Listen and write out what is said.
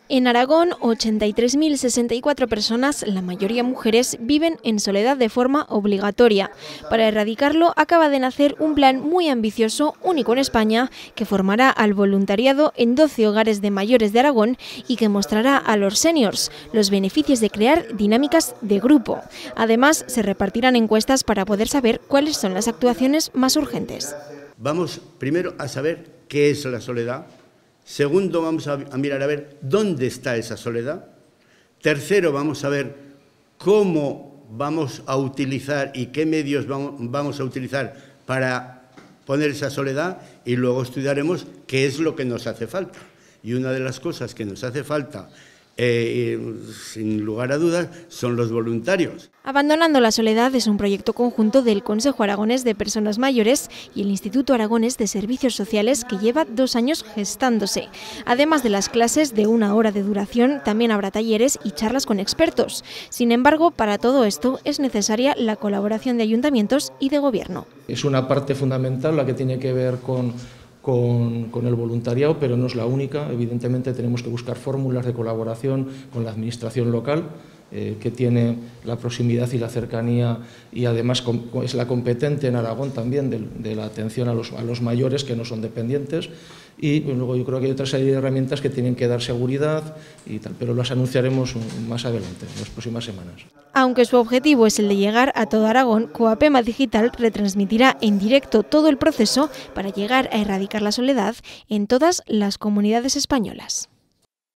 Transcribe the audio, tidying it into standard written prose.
En Aragón, 83.064 personas, la mayoría mujeres, viven en soledad de forma obligatoria. Para erradicarlo, acaba de nacer un plan muy ambicioso, único en España, que formará al voluntariado en 12 hogares de mayores de Aragón y que mostrará a los seniors los beneficios de crear dinámicas de grupo. Además, se repartirán encuestas para poder saber cuáles son las actuaciones más urgentes. Vamos primero a saber qué es la soledad. Segundo, vamos a mirar a ver dónde está esa soledad. Tercero, vamos a ver cómo vamos a utilizar y qué medios vamos a utilizar para poner esa soledad, y luego estudiaremos qué es lo que nos hace falta. Y una de las cosas que nos hace falta, sin lugar a dudas, son los voluntarios. Abandonando la soledad es un proyecto conjunto del Consejo Aragonés de Personas Mayores y el Instituto Aragonés de Servicios Sociales, que lleva 2 años gestándose. Además de las clases de 1 hora de duración, también habrá talleres y charlas con expertos. Sin embargo, para todo esto es necesaria la colaboración de ayuntamientos y de gobierno. Es una parte fundamental la que tiene que ver con el voluntariado, pero no es la única. Evidentemente tenemos que buscar fórmulas de colaboración con la administración local, que tiene la proximidad y la cercanía, y además es la competente en Aragón también de la atención a los mayores que no son dependientes. Y luego yo creo que hay otra serie de herramientas que tienen que dar seguridad y tal, pero las anunciaremos más adelante, en las próximas semanas. Aunque su objetivo es el de llegar a todo Aragón, Coapema Digital retransmitirá en directo todo el proceso para llegar a erradicar la soledad en todas las comunidades españolas.